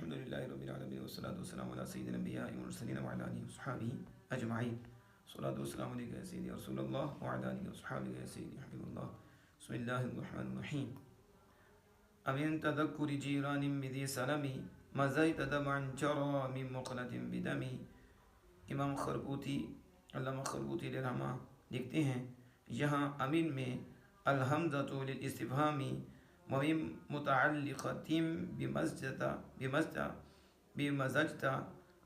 الحمد للہ رب العالمین والصلاة والسلام علی سید الانبیاء والمرسلین وعلی آلہ وصحبہ اجمعین. الصلاة والسلام علیکہ یا سیدی رسول اللہ وعلی آلہ وصحبہ یا سیدی حبیب اللہ. بسم اللہ الرحمن الرحیم. امن تذکر جیران بذی سلمی مزیت دمعا جرى من مقلة بدمی. امام خربوتی علامہ خربوتی علیہ الرحمہ لکھتے ہیں یہاں امین میں الحمزۃ للاستفہامی ومن متعلقة بمزجت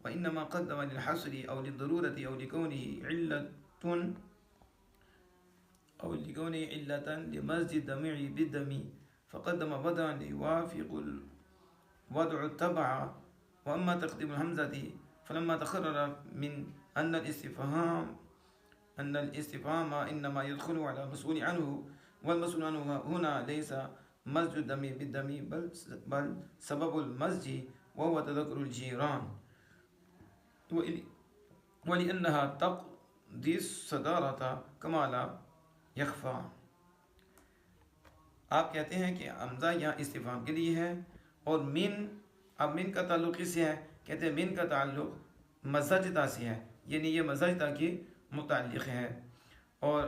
وإنما قدم للحصر أو للضرورة أو لكونه علة لمزج الدمع بالدم فقدم وضعا ليوافق الوضع التبع. وأما تقديم الهمزة فلما تقرر من أن الاستفهام إنما يدخل على المسؤول عنه والمسؤول عنه هنا ليس مزج الدم بالدم بل سبب المزج وهو تذكر الجيران ولأنها تقضي الصدارة كما لا يخفى. آپ کہتے ہیں کہ حمزہ یہاں استفہام کے لیے ہے اور من، اب من کا تعلق کس سے ہے؟ کہتے ہیں من کا تعلق مزجتا سے ہے، یعنی یہ مزجتا کی متعلق ہے. اور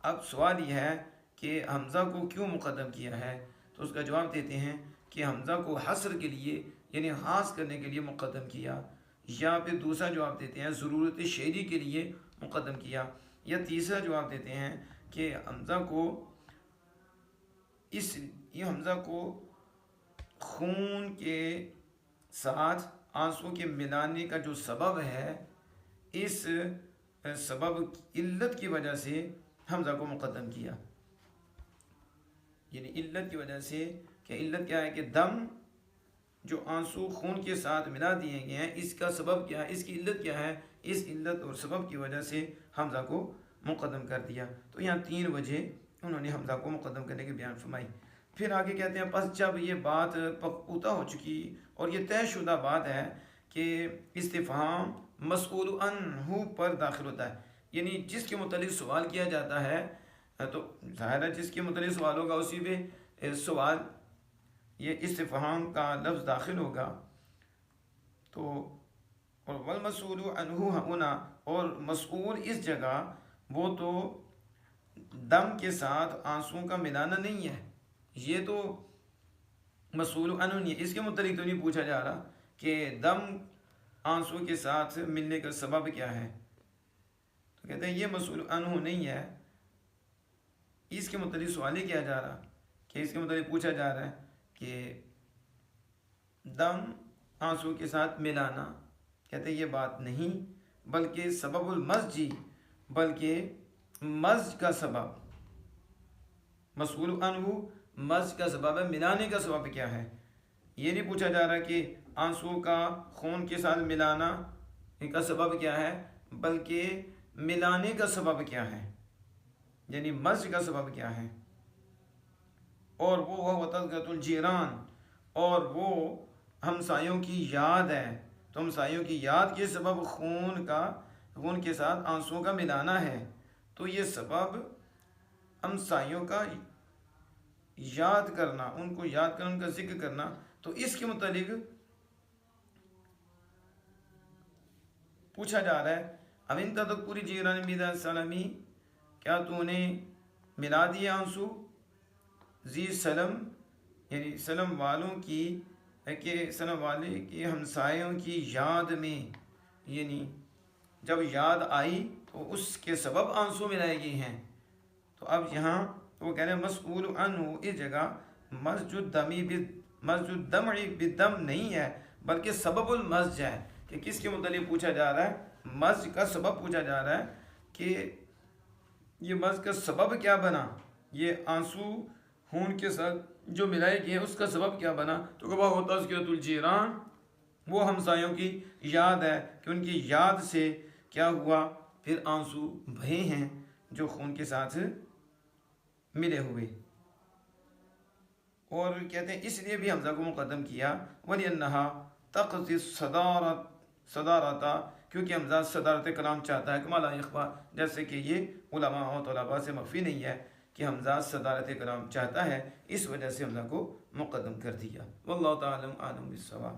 اب سوال یہ ہے کہ حمزہ کو کیوں مقدم کیا ہے؟ تو اس کا جواب دیتے ہیں کہ حمزہ کو حصر کے لیے یعنی خاص کرنے کے لیے مقدم کیا، یا پھر دوسرا جواب دیتے ہیں ضرورت شعری کے لیے مقدم کیا، یا تیسرا جواب دیتے ہیں کہ حمزہ کو خون کے ساتھ آنسو کے ملانے کا جو سبب ہے، اس سبب علت کی وجہ سے حمزہ کو مقدم کیا. یعنی علت کی وجہ سے، کہ علت کیا ہے کہ دم جو آنسو خون کے ساتھ ملا دیے گئے ہیں، اس کا سبب کیا ہے، اس کی علت کیا ہے، اس علت اور سبب کی وجہ سے حمزہ کو مقدم کر دیا. تو یہاں تین وجہ انہوں نے حمزہ کو مقدم کرنے کی بیان فرمائی. پھر آگے کہتے ہیں پس جب یہ بات پختہ ہو چکی اور یہ طے شدہ بات ہے کہ استفہام مسئول عنہ پر داخل ہوتا ہے، یعنی جس کے متعلق سوال کیا جاتا ہے، تو ظاہر ہے جس کے متعلق سوال ہوگا اسی پہ سوال یہ استفہام کا لفظ داخل ہوگا. تو اور والمسئول عنہ ہونا، اور مسئول اس جگہ وہ تو دم کے ساتھ آنسوں کا ملانا نہیں ہے، یہ تو مسئول عنہ نہیں ہے، اس کے متعلق تو نہیں پوچھا جا رہا کہ دم آنسو کے ساتھ ملنے کا سبب کیا ہے. تو کہتے ہیں یہ مسئول عنہ نہیں ہے، اس کے متعلق سوال ہی کیا جا رہا، کہ اس کے متعلق پوچھا جا رہا ہے کہ دم آنسو کے ساتھ ملانا. کہتے ہیں یہ بات نہیں، بلکہ سبب المزجی، بلکہ مزج کا سبب، مسئول عنہ مزج کا سبب ہے، ملانے کا سبب کیا ہے. یہ نہیں پوچھا جا رہا کہ آنسو کا خون کے ساتھ ملانا کا سبب کیا ہے، بلکہ ملانے کا سبب کیا ہے، یعنی مزج کا سبب کیا ہے. اور وہ تذکرۃ الجیران، اور وہ ہمسایوں کی یاد ہے. تو ہمسایوں کی یاد کے سبب خون کے ساتھ آنسوؤں کا ملانا ہے. تو یہ سبب ہمسایوں کا یاد کرنا، ان کو یاد کرنا، ان کا ذکر کرنا، تو اس کے متعلق پوچھا جا رہا ہے امن تذکر جیران بذی سلمی، کیا تو نے ملا دیا آنسو ذی سلم، یعنی سلم والوں کی، کہ سلم والے کی ہمسایوں کی یاد میں، یعنی جب یاد آئی تو اس کے سبب آنسو ملائے گئے ہیں. تو اب یہاں وہ کہہ رہے ہیں مسئول عنہ، اس جگہ مزج الدمع بالدم نہیں ہے، بلکہ سبب المزج ہے. کہ کس کے متعلق پوچھا جا رہا ہے؟ مزج کا سبب پوچھا جا رہا ہے کہ یہ مزج کا سبب کیا بنا، یہ آنسو خون کے ساتھ جو ملائے گئے ہیں اس کا سبب کیا بنا. تو وہ تذکرۃ الجیران، وہ ہمسایوں کی یاد ہے کہ ان کی یاد سے کیا ہوا، پھر آنسو بہے ہیں جو خون کے ساتھ ملے ہوئے. اور کہتے ہیں اس لیے بھی حمزہ کو مقدم کیا وَلِأَنَّهَا تَقْضِي الصَّدَارَةَ، کیونکہ حمزہ صدارت کلام چاہتا ہے، کما لا یخفیٰ، جیسے کہ یہ علماء و طلباء سے مخفی نہیں ہے کہ حمزہ صدارت کلام چاہتا ہے، اس وجہ سے حمزہ کو مقدم کر دیا. واللہ تعالی عالم بالصواب.